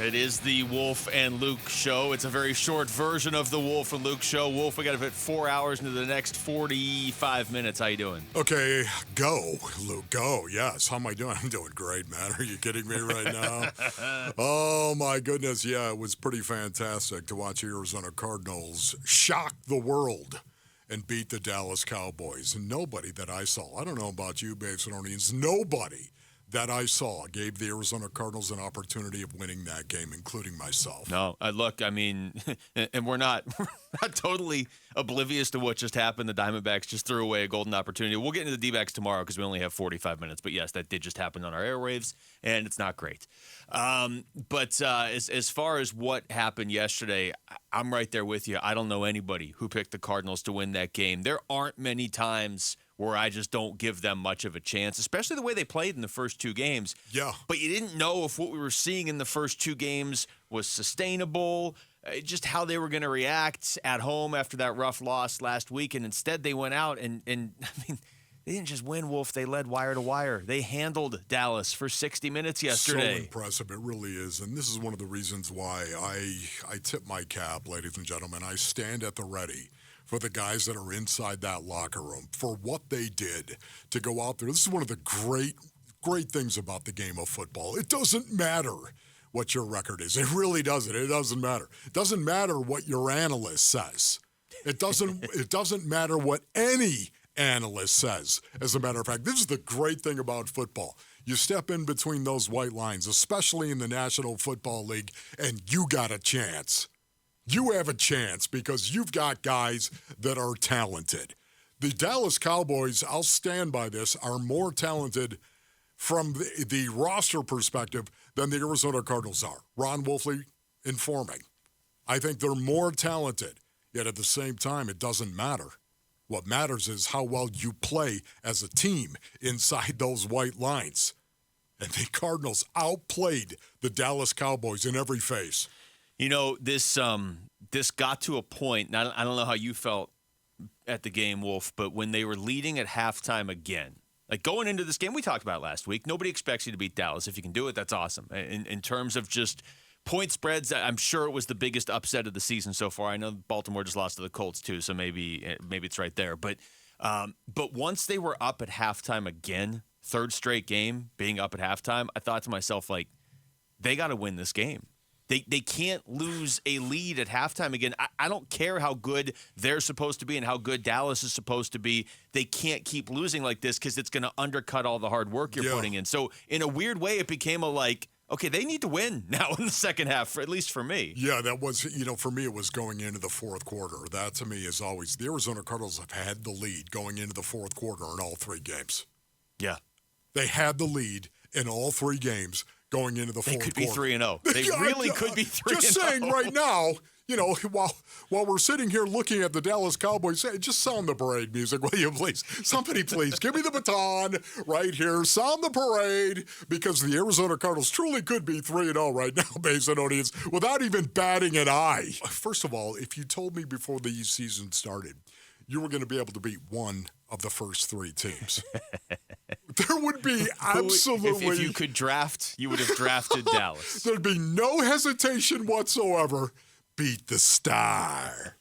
It is the Wolf and Luke show. It's a very short version of the Wolf and Luke show. Wolf, we got to fit 4 hours into the next 45 minutes. How you doing? Okay, go, Luke, go. Yes, how am I doing? I'm doing great, man. Are you kidding me right now? Oh, my goodness. Yeah, it was pretty fantastic to watch the Arizona Cardinals shock the world and beat the Dallas Cowboys. And nobody that I saw, I don't know about you, Basinonians, nobody that I saw gave the Arizona Cardinals an opportunity of winning that game, including myself. No, look, I mean, and we're not totally oblivious to what just happened. The Diamondbacks just threw away a golden opportunity. We'll get into the D-backs tomorrow because we only have 45 minutes. But yes, that did just happen on our airwaves, and it's not great. But as far as what happened yesterday, I'm right there with you. I don't know anybody who picked the Cardinals to win that game. There aren't many times where I just don't give them much of a chance, especially the way they played in the first two games. Yeah. But you didn't know if what we were seeing in the first two games was sustainable, just how they were going to react at home after that rough loss last week. And instead they went out and I mean, they didn't just win, Wolf. They led wire to wire. They handled Dallas for 60 minutes yesterday. So impressive. It really is. And this is one of the reasons why I tip my cap, ladies and gentlemen. I stand at the ready for the guys that are inside that locker room, for what they did to go out there. This is one of the great things about the game of football. It doesn't matter what your record is. It really doesn't. It doesn't matter. It doesn't matter what your analyst says. It doesn't matter what any analyst says. As a matter of fact, this is the great thing about football. You step in between those white lines, especially in the National Football League, and you got a chance. You have a chance because you've got guys that are talented. The Dallas Cowboys, I'll stand by this, are more talented from the roster perspective than the Arizona Cardinals are. Ron Wolfley informing. I think they're more talented, yet at the same time, it doesn't matter. What matters is how well you play as a team inside those white lines. And the Cardinals outplayed the Dallas Cowboys in every phase. You know, this got to a point, and I don't know how you felt at the game, Wolf, but when they were leading at halftime again, like going into this game, we talked about it last week, nobody expects you to beat Dallas. If you can do it, that's awesome. In terms of just point spreads, I'm sure it was the biggest upset of the season so far. I know Baltimore just lost to the Colts too, so maybe it's right there. But once they were up at halftime again, third straight game being up at halftime, I thought to myself, like, they got to win this game. They can't lose a lead at halftime again. I don't care how good they're supposed to be and how good Dallas is supposed to be. They can't keep losing like this because it's going to undercut all the hard work you're putting in. So in a weird way, it became okay, they need to win now in the second half, at least for me. Yeah, that was, for me, it was going into the fourth quarter. That, to me, is always, the Arizona Cardinals have had the lead going into the fourth quarter in all three games. Yeah. They had the lead in all three games going into the fourth quarter. They could be 3-0. They really could be 3-0. Just saying right now, while we're sitting here looking at the Dallas Cowboys, just sound the parade music, will you please? Somebody please, give me the baton right here. Sound the parade, because the Arizona Cardinals truly could be 3-0 right now, Basin audience, without even batting an eye. First of all, if you told me before the season started you were going to be able to beat one of the first three teams, there would be absolutely... If you could draft, you would have drafted Dallas. There'd be no hesitation whatsoever. Beat the star.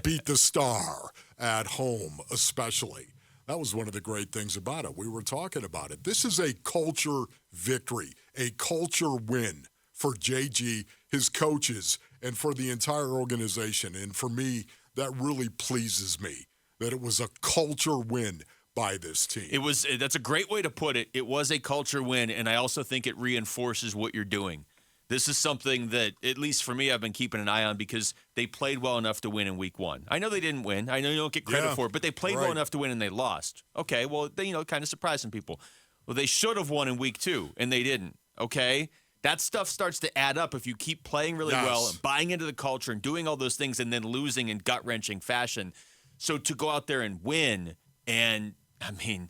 Beat the star at home, especially. That was one of the great things about it. We were talking about it. This is a culture victory, a culture win for JG, his coaches, and for the entire organization. And for me, that really pleases me, that it was a culture win by this team. That's a great way to put it. It was a culture win, and I also think it reinforces what you're doing. This is something that, at least for me, I've been keeping an eye on because they played well enough to win in week one. I know they didn't win. I know you don't get credit for it, but they played well enough to win and they lost. Okay, well, they kind of surprised some people. Well, they should have won in week two, and they didn't. Okay? That stuff starts to add up if you keep playing really well and buying into the culture and doing all those things and then losing in gut-wrenching fashion. So to go out there and win, and, I mean,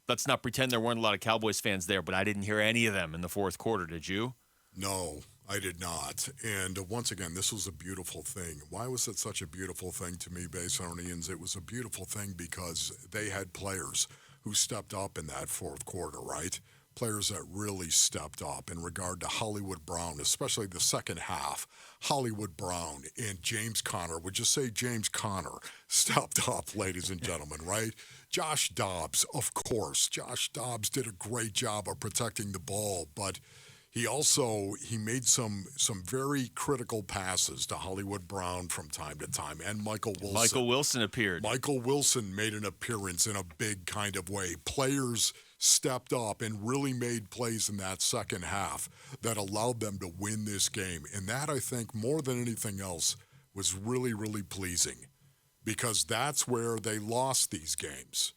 let's not pretend there weren't a lot of Cowboys fans there, but I didn't hear any of them in the fourth quarter, did you? No, I did not. And once again, this was a beautiful thing. Why was it such a beautiful thing to me, Basinonians? It was a beautiful thing because they had players who stepped up in that fourth quarter, right? players that really stepped up in regard to Hollywood Brown, especially the second half. Hollywood Brown and James Conner, would just say James Conner stepped up, ladies and gentlemen, right? Josh Dobbs, of course. Josh Dobbs did a great job of protecting the ball, but he made some very critical passes to Hollywood Brown from time to time, and Michael Wilson. Michael Wilson appeared. Michael Wilson made an appearance in a big kind of way. Players stepped up and really made plays in that second half that allowed them to win this game. And that, I think, more than anything else, was really, really pleasing, because that's where they lost these games.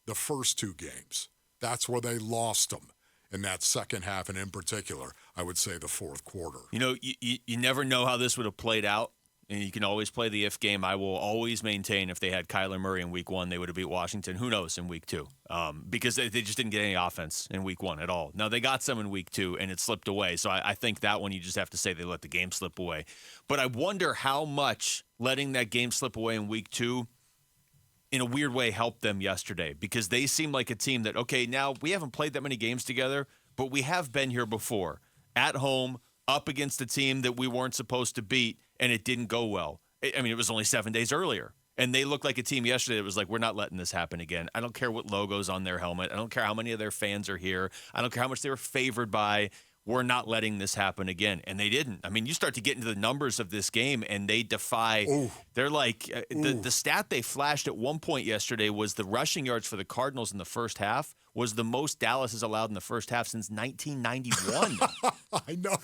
The first two games. That's where they lost them. In that second half, and in particular, I would say the fourth quarter. You know, you never know how this would have played out, and you can always play the if game. I will always maintain if they had Kyler Murray in week 1, they would have beat Washington. Who knows in week 2? Because they just didn't get any offense in week 1 at all. Now, they got some in week 2, and it slipped away. So I think that one you just have to say they let the game slip away. But I wonder how much letting that game slip away in week 2 in a weird way helped them yesterday, because they seem like a team that, okay, now we haven't played that many games together, but we have been here before, at home, up against a team that we weren't supposed to beat, and it didn't go well. I mean, it was only 7 days earlier, and they looked like a team yesterday that was like, we're not letting this happen again. I don't care what logo's on their helmet. I don't care how many of their fans are here. I don't care how much they were favored by. We're not letting this happen again. And they didn't. I mean, you start to get into the numbers of this game, and they defy. Ooh. They're like, the stat they flashed at one point yesterday was the rushing yards for the Cardinals in the first half was the most Dallas has allowed in the first half since 1991. I know.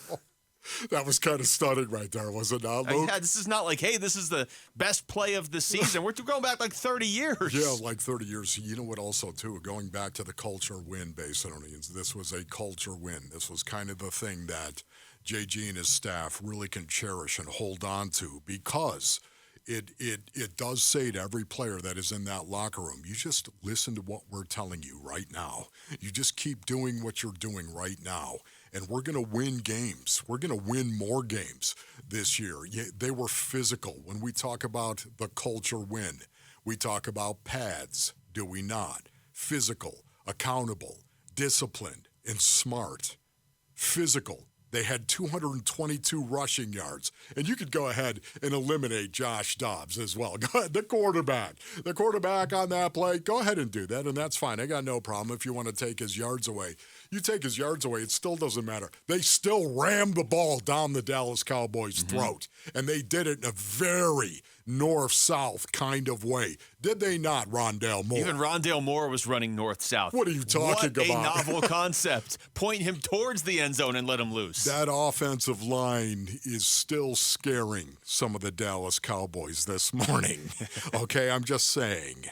That was kind of stunning right there, was it not, Luke? Yeah, this is not like, hey, this is the best play of the season. We're going back like 30 years. Yeah, like 30 years. You know what also, too, going back to the culture win, Basinonians, this was a culture win. This was kind of the thing that JG and his staff really can cherish and hold on to, because it does say to every player that is in that locker room, you just listen to what we're telling you right now. You just keep doing what you're doing right now. And we're going to win games. We're going to win more games this year. Yeah, they were physical. When we talk about the culture win, we talk about pads, do we not? Physical, accountable, disciplined, and smart. Physical. They had 222 rushing yards. And you could go ahead and eliminate Josh Dobbs as well. Go ahead, the quarterback on that play, go ahead and do that, and that's fine. I got no problem if you want to take his yards away. You take his yards away, it still doesn't matter. They still rammed the ball down the Dallas Cowboys' throat, and they did it in a very north-south kind of way. Did they not, Rondale Moore? Even Rondale Moore was running north-south. What are you talking about? What a novel concept. Point him towards the end zone and let him loose. That offensive line is still scaring some of the Dallas Cowboys this morning. Okay, I'm just saying.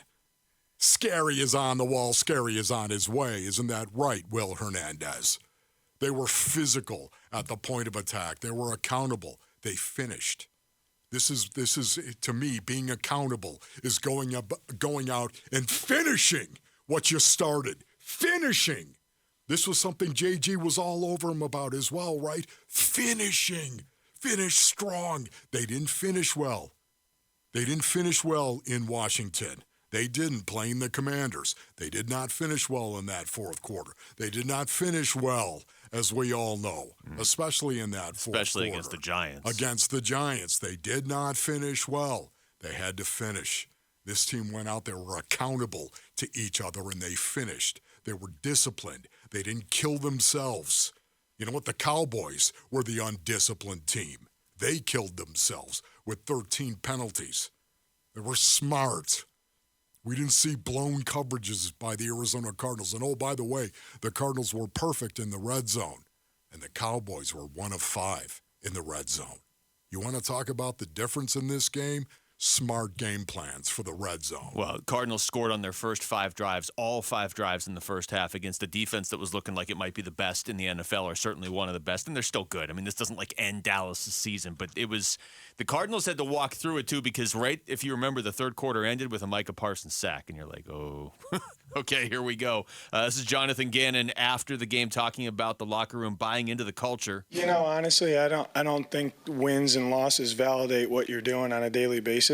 Scary is on the wall, scary is on his way. Isn't that right, Will Hernandez? They were physical at the point of attack. They were accountable. They finished. This is to me, being accountable is going out and finishing what you started. Finishing. This was something JG was all over him about as well, right? Finishing. Finish strong. They didn't finish well. They didn't finish well in Washington. They didn't, playing the Commanders. They did not finish well in that fourth quarter. They did not finish well, as we all know, especially in that fourth quarter. Especially against the Giants. Against the Giants. They did not finish well. They had to finish. This team went out there, were accountable to each other, and they finished. They were disciplined. They didn't kill themselves. You know what? The Cowboys were the undisciplined team. They killed themselves with 13 penalties. They were smart. We didn't see blown coverages by the Arizona Cardinals. And, oh, by the way, the Cardinals were perfect in the red zone, and the Cowboys were 1 of 5 in the red zone. You want to talk about the difference in this game? Smart game plans for the red zone. Well, Cardinals scored on their first 5 drives, all 5 drives in the first half against a defense that was looking like it might be the best in the NFL, or certainly one of the best, and they're still good. I mean, this doesn't end Dallas' season, but it was the Cardinals had to walk through it too, because if you remember, the third quarter ended with a Micah Parsons sack, and you're like, oh, okay, here we go. This is Jonathan Gannon after the game talking about the locker room buying into the culture. You know, honestly, I don't think wins and losses validate what you're doing on a daily basis.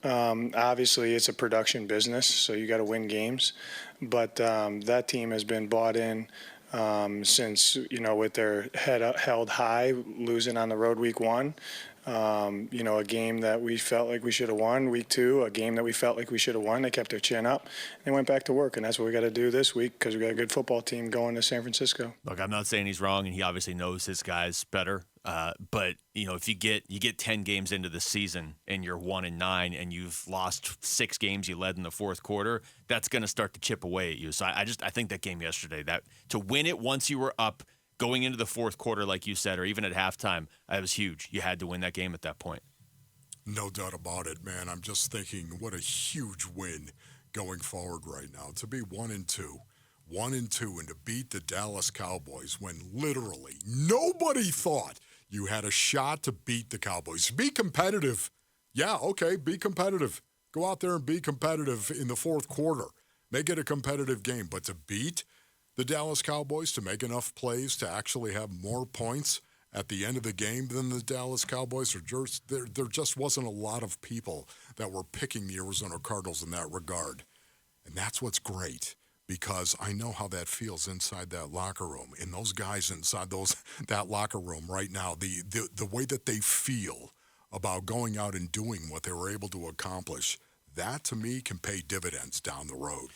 Obviously, it's a production business, so you got to win games. But that team has been bought in since, with their head held high, losing on the road week 1. A game that we felt like we should have won. Week 2, a game that we felt like we should have won. They kept their chin up. They went back to work, and that's what we got to do this week because we got a good football team going to San Francisco. Look, I'm not saying he's wrong, and he obviously knows his guys better. But if you get 10 games into the season and you're 1-9 and you've lost 6 games you led in the fourth quarter, that's going to start to chip away at you. So I think that game yesterday, that to win it once you were up going into the fourth quarter, like you said, or even at halftime, that was huge. You had to win that game at that point. No doubt about it, man. I'm just thinking what a huge win going forward right now. To be 1-2, 1-2, and to beat the Dallas Cowboys when literally nobody thought you had a shot to beat the Cowboys. Be competitive. Yeah, okay, be competitive. Go out there and be competitive in the fourth quarter. Make it a competitive game. But to beat the Dallas Cowboys, to make enough plays to actually have more points at the end of the game than the Dallas Cowboys, there just wasn't a lot of people that were picking the Arizona Cardinals in that regard. And that's what's great, because I know how that feels inside that locker room. And those guys inside that locker room right now, the way that they feel about going out and doing what they were able to accomplish, that to me can pay dividends down the road.